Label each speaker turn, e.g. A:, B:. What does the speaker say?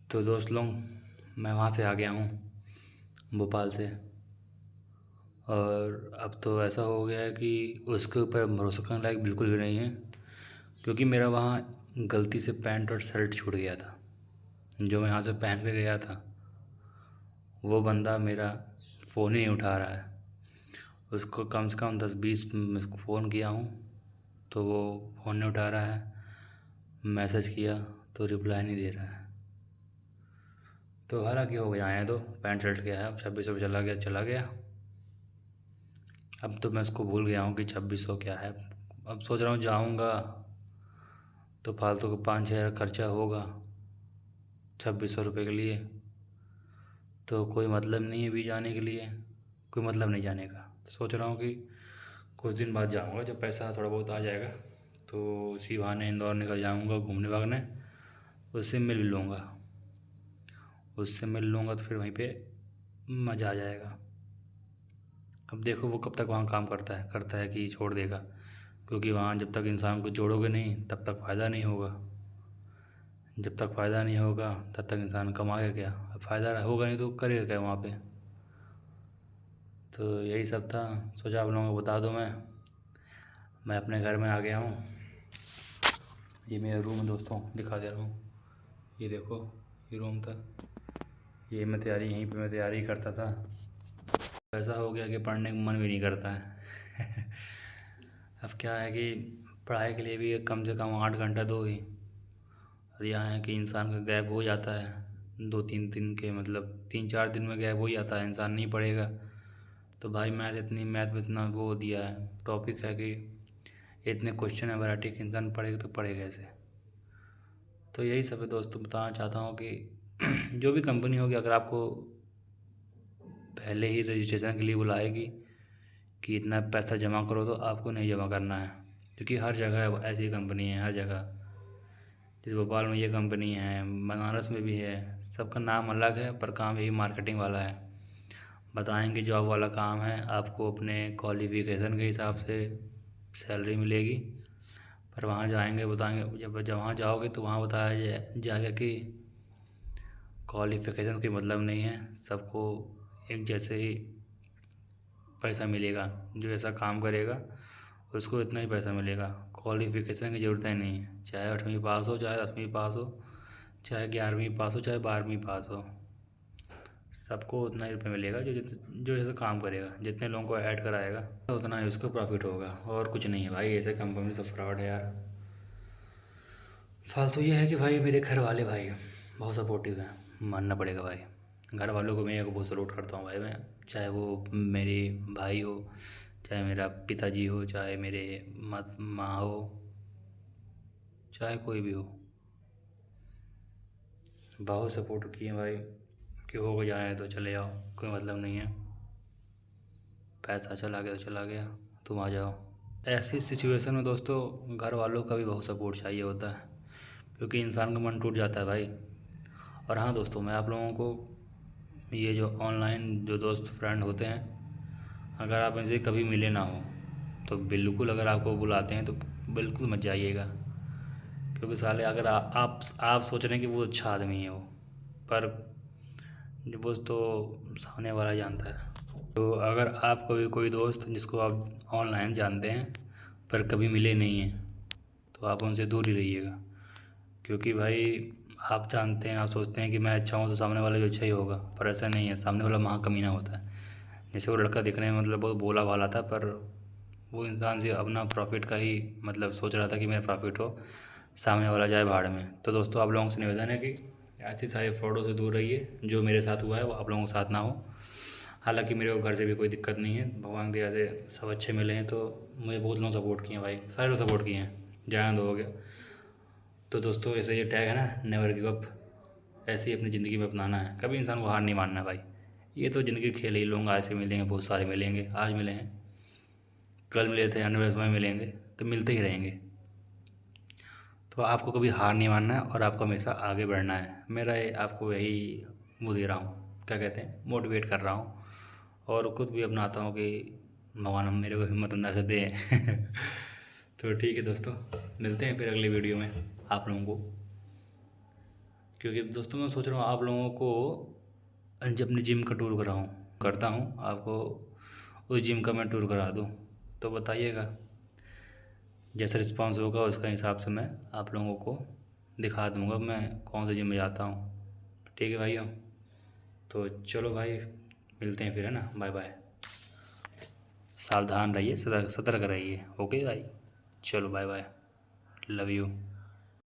A: तो दोस्त लोग, मैं वहाँ से आ गया हूँ भोपाल से। और अब तो ऐसा हो गया है कि उसके ऊपर भरोसा करने लायक बिल्कुल भी नहीं है, क्योंकि मेरा वहाँ गलती से पैंट और शर्ट छूट गया था। जो मैं यहाँ से पहन के गया था, वो बंदा मेरा फ़ोन ही नहीं उठा रहा है। उसको कम से कम 10-20 फ़ोन किया हूँ, तो वो फ़ोन नहीं उठा रहा है। मैसेज किया तो रिप्लाई नहीं दे रहा है। तो हालांकि हो गया है, तो पैंट शर्ट क्या है, 2600 चला गया चला गया। अब तो मैं उसको भूल गया हूँ कि 2600 क्या है। अब सोच रहा हूँ जाऊँगा तो फालतू का 5-6 हज़ार खर्चा होगा 2600 रुपये के लिए। तो कोई मतलब नहीं है भी जाने के लिए, कोई मतलब नहीं जाने का। तो सोच रहा हूँ कि कुछ दिन बाद जाऊँगा, जब पैसा थोड़ा बहुत आ जाएगा तो इसी बहाने इंदौर निकल जाऊँगा घूमने भागने। उससे मिल लूँगा, तो फिर वहीं पे मज़ा आ जाएगा। अब देखो वो कब तक वहाँ काम करता है कि छोड़ देगा, क्योंकि वहाँ जब तक इंसान को जोड़ोगे नहीं तब तक फ़ायदा नहीं होगा। जब तक फ़ायदा नहीं होगा तब तक इंसान कमाएगा क्या। अब फ़ायदा होगा नहीं तो करेगा क्या वहाँ पे। तो यही सब था, सोचा आप लोगों को बता दूँ। मैं अपने घर में आ गया हूँ। ये मेरा रूम है दोस्तों, दिखा दे रहा हूँ। ये देखो, ये रूम था। ये मैं तैयारी यहीं पे मैं तैयारी करता था। ऐसा हो गया कि पढ़ने का मन भी नहीं करता है। अब क्या है कि पढ़ाई के लिए भी कम से कम 8 घंटा दो ही। और यहाँ है कि इंसान का गैप हो जाता है 2-3 दिन के, मतलब 3-4 दिन में गैप हो जाता है, इंसान नहीं पढ़ेगा। तो भाई मैथ में इतना वो दिया है, टॉपिक है कि इतने क्वेश्चन है वैरायटी के, इंसान पढ़ेगा तो पढ़ेगा कैसे। तो यही सब है दोस्तों, बताना चाहता हूँ कि जो भी कंपनी होगी, अगर आपको पहले ही रजिस्ट्रेशन के लिए बुलाएगी कि इतना पैसा जमा करो, तो आपको नहीं जमा करना है। क्योंकि हर जगह ऐसी कंपनी है, हर जगह। जैसे भोपाल में ये कंपनी है, बनारस में भी है, सबका नाम अलग है पर काम यही मार्केटिंग वाला है। बताएंगे जॉब वाला काम है, आपको अपने क्वालिफ़िकेशन के हिसाब से सैलरी मिलेगी। पर वहाँ जाएंगे बताएंगे, जब वहाँ जाओगे तो वहाँ बताया जाएगा कि क्वालिफ़िकेशन कोई मतलब नहीं है, सबको एक जैसे ही पैसा मिलेगा। जो ऐसा काम करेगा उसको इतना ही पैसा मिलेगा। क्वालिफ़िकेशन की ज़रूरत ही नहीं है, चाहे 8वीं पास हो, चाहे 10वीं पास हो, चाहे 11वीं पास हो, चाहे 12वीं पास हो, सबको उतना ही रुपये मिलेगा। जो जैसा काम करेगा, जितने लोगों को ऐड कराएगा उतना ही उसको प्रॉफिट होगा, और कुछ नहीं है भाई। ऐसे कंपनी से फ्रॉड है यार। फालतू ये है कि भाई मेरे घर वाले भाई बहुत सपोर्टिव हैं, मानना पड़ेगा भाई। घर वालों को मैं एक बहुत सपोर्ट करता हूँ भाई मैं, चाहे वो मेरे भाई हो, चाहे मेरा पिताजी हो, चाहे मेरे माँ हो, चाहे कोई भी हो, बहुत सपोर्ट किए भाई कि हो जाए तो चले जाओ, कोई मतलब नहीं है। पैसा चला गया तो चला गया, तुम आ जाओ। ऐसी सिचुएशन में दोस्तों घर वालों का भी बहुत सपोर्ट चाहिए होता है, क्योंकि इंसान का मन टूट जाता है भाई। और हाँ दोस्तों, मैं आप लोगों को ये जो ऑनलाइन जो दोस्त फ्रेंड होते हैं, अगर आप इनसे कभी मिले ना हो तो बिल्कुल, अगर आपको बुलाते हैं तो बिल्कुल मत जाइएगा। क्योंकि साले अगर आप सोच रहे हैं कि वो अच्छा आदमी है वो, पर वो तो सामने वाला जानता है। तो अगर आपको भी कोई दोस्त जिसको आप ऑनलाइन जानते हैं पर कभी मिले नहीं हैं, तो आप उनसे दूर ही रहिएगा। क्योंकि भाई आप जानते हैं, आप सोचते हैं कि मैं अच्छा हूँ तो सामने वाला भी अच्छा ही होगा, पर ऐसा नहीं है। सामने वाला महाकमीना होता है। जैसे वो लड़का दिखने में मतलब बहुत भोला भाला था, पर वो इंसान से अपना प्रॉफिट का ही मतलब सोच रहा था कि मेरा प्रॉफिट हो, सामने वाला जाए भाड़ में। तो दोस्तों आप लोगों से निवेदन है कि ऐसे सारे फ्रॉडों से दूर रहिए। जो मेरे साथ हुआ है वो आप लोगों के साथ ना हो। हालांकि मेरे को घर से भी कोई दिक्कत नहीं है, भगवान की दया से सब अच्छे मिले हैं। तो मुझे बहुत लोग सपोर्ट किए हैं भाई, सारे लोग सपोर्ट किए हैं, जय हो गया। तो दोस्तों ऐसे ये टैग है ना, नेवर गिव अप, ऐसे ही अपनी ज़िंदगी में अपनाना है। कभी इंसान को हार नहीं मानना भाई। ये तो ज़िंदगी का खेल ही, लोग आज से मिलेंगे, बहुत सारे मिलेंगे, आज मिले हैं, कल मिले थे, आने वाले समय मिलेंगे, तो मिलते ही रहेंगे। तो आपको कभी हार नहीं मानना है और आपको हमेशा आगे बढ़ना है। मेरा ये आपको यही वो दे रहा हूँ, क्या कहते हैं, मोटिवेट कर रहा हूँ। और खुद भी अपनाता हूँ कि भगवान हम मेरे को हिम्मत अंदर से दे। तो ठीक है दोस्तों, मिलते हैं फिर अगली वीडियो में आप लोगों को। क्योंकि दोस्तों मैं सोच रहा हूँ आप लोगों को जब अपनी जिम का टूर करता हूँ आपको उस जिम का मैं टूर करा दूँ, तो बताइएगा। जैसा रिस्पांस होगा उसका हिसाब से मैं आप लोगों को दिखा दूँगा मैं कौन से जिम में जाता हूँ। ठीक है भाइयों, तो चलो भाई मिलते हैं फिर, है ना। Bye bye. सावधान रहिए, सतर्क रहिए। ओके भाई, चलो बाय बाय, लव यू।